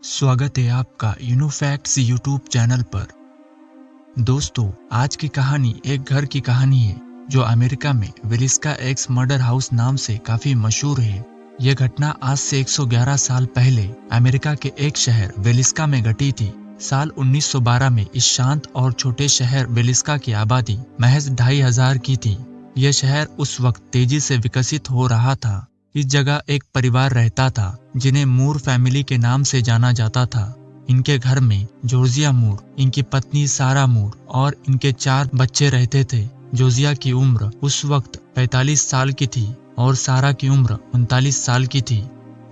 स्वागत है आपका यूनोफैक्ट्स यूट्यूब चैनल पर। दोस्तों, आज की कहानी एक घर की कहानी है जो अमेरिका में विलिस्का एक्स मर्डर हाउस नाम से काफी मशहूर है। यह घटना आज से 111 साल पहले अमेरिका के एक शहर विलिस्का में घटी थी। साल 1912 में इस शांत और छोटे शहर विलिस्का की आबादी महज 2500 की थी। यह शहर उस वक्त तेजी से विकसित हो रहा था। इस जगह एक परिवार रहता था जिन्हें मूर फैमिली के नाम से जाना जाता था। इनके घर में जॉर्जिया मूर, इनकी पत्नी सारा मूर और इनके 4 बच्चे रहते थे। जॉर्जिया की उम्र उस वक्त 45 साल की थी और सारा की उम्र 39 साल की थी।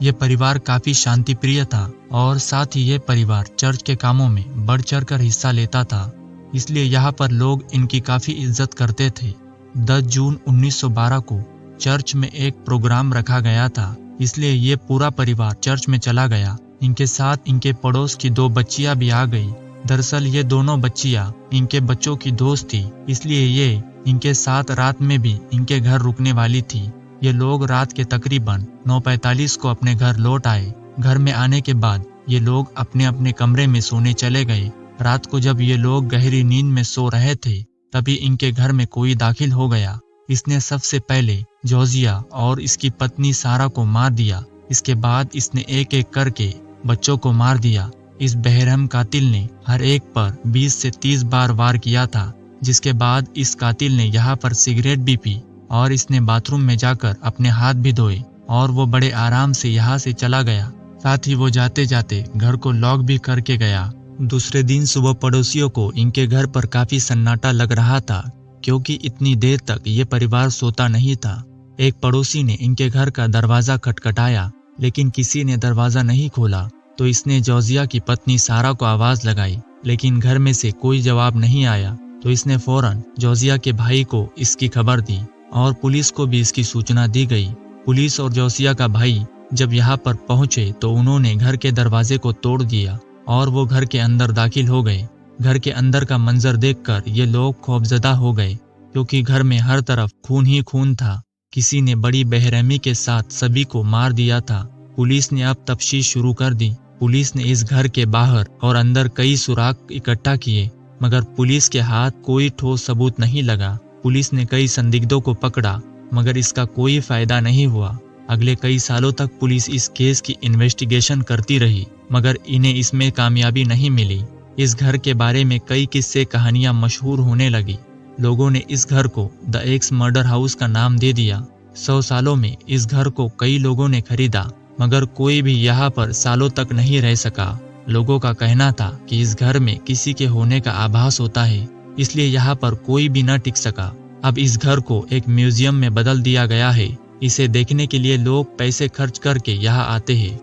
यह परिवार काफी शांतिप्रिय था और साथ ही यह परिवार चर्च के कामों में बढ़ चढ़ कर हिस्सा लेता था, इसलिए यहाँ पर लोग इनकी काफी इज्जत करते थे। 10 जून 1912 को चर्च में एक प्रोग्राम रखा गया था, इसलिए ये पूरा परिवार चर्च में चला गया। इनके साथ इनके पड़ोस की 2 बच्चियां भी आ गई। दरअसल ये दोनों बच्चियां इनके बच्चों की दोस्त थी, इसलिए ये इनके साथ रात में भी इनके घर रुकने वाली थी। ये लोग रात के तकरीबन 9:45 को अपने घर लौट आए। घर में आने के बाद ये लोग अपने अपने कमरे में सोने चले गए। रात को जब ये लोग गहरी नींद में सो रहे थे, तभी इनके घर में कोई दाखिल हो गया। इसने सबसे पहले जॉर्जिया और इसकी पत्नी सारा को मार दिया। इसके बाद इसने एक एक करके बच्चों को मार दिया। इस बेरहम कातिल ने हर एक पर 20 से 30 बार वार किया था। जिसके बाद इस कातिल ने यहाँ पर सिगरेट भी पी और इसने बाथरूम में जाकर अपने हाथ भी धोए और वो बड़े आराम से यहाँ से चला गया। साथ ही वो जाते जाते घर को लॉक भी करके गया। दूसरे दिन सुबह पड़ोसियों को इनके घर पर काफी सन्नाटा लग रहा था, क्योंकि इतनी देर तक ये परिवार सोता नहीं था। एक पड़ोसी ने इनके घर का दरवाजा खटखटाया, लेकिन किसी ने दरवाजा नहीं खोला। तो इसने जॉर्जिया की पत्नी सारा को आवाज लगाई, लेकिन घर में से कोई जवाब नहीं आया। तो इसने फौरन जॉर्जिया के भाई को इसकी खबर दी और पुलिस को भी इसकी सूचना दी गई। पुलिस और जॉर्जिया का भाई जब यहाँ पर पहुंचे तो उन्होंने घर के दरवाजे को तोड़ दिया और वो घर के अंदर दाखिल हो गए। घर के अंदर का मंजर देखकर ये लोग खौफजदा हो गए, क्योंकि घर में हर तरफ खून ही खून था। किसी ने बड़ी बेरहमी के साथ सभी को मार दिया था। पुलिस ने अब तफ्तीश शुरू कर दी। पुलिस ने इस घर के बाहर और अंदर कई सुराग इकट्ठा किए, मगर पुलिस के हाथ कोई ठोस सबूत नहीं लगा। पुलिस ने कई संदिग्धों को पकड़ा, मगर इसका कोई फायदा नहीं हुआ। अगले कई सालों तक पुलिस इस केस की इन्वेस्टिगेशन करती रही, मगर इन्हें इसमें कामयाबी नहीं मिली। इस घर के बारे में कई किस्से कहानियां मशहूर होने लगी। लोगों ने इस घर को द एक्स मर्डर हाउस का नाम दे दिया। 100 सालों में इस घर को कई लोगों ने खरीदा, मगर कोई भी यहाँ पर सालों तक नहीं रह सका। लोगों का कहना था कि इस घर में किसी के होने का आभास होता है, इसलिए यहाँ पर कोई भी न टिक सका। अब इस घर को एक म्यूजियम में बदल दिया गया है। इसे देखने के लिए लोग पैसे खर्च करके यहाँ आते हैं।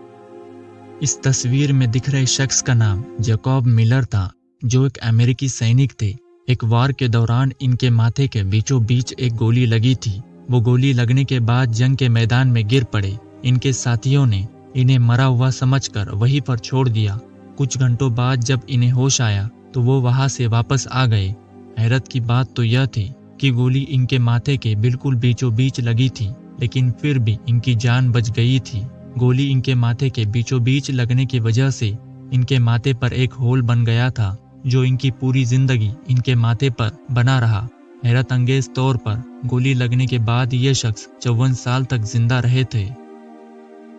इस तस्वीर में दिख रहे शख्स का नाम जैकब मिलर था, जो एक अमेरिकी सैनिक थे। एक वार के दौरान इनके माथे के बीचों बीच एक गोली लगी थी। वो गोली लगने के बाद जंग के मैदान में गिर पड़े। इनके साथियों ने इन्हें मरा हुआ समझकर वहीं पर छोड़ दिया। कुछ घंटों बाद जब इन्हें होश आया तो वो वहां से वापस आ गए। हैरत की बात तो यह थी कि गोली इनके माथे के बिल्कुल बीचों बीच लगी थी, लेकिन फिर भी इनकी जान बच गई थी। गोली इनके माथे के बीचों बीच लगने की वजह से इनके माथे पर एक होल बन गया था, जो इनकी पूरी जिंदगी इनके माथे पर बना रहा। हैरत अंगेज तौर पर गोली लगने के बाद ये शख्स 54 साल तक जिंदा रहे थे।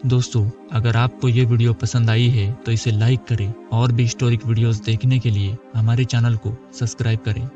दोस्तों, अगर आपको ये वीडियो पसंद आई है तो इसे लाइक करें और भी हिस्टोरिक वीडियोस देखने के लिए हमारे चैनल को सब्सक्राइब करें।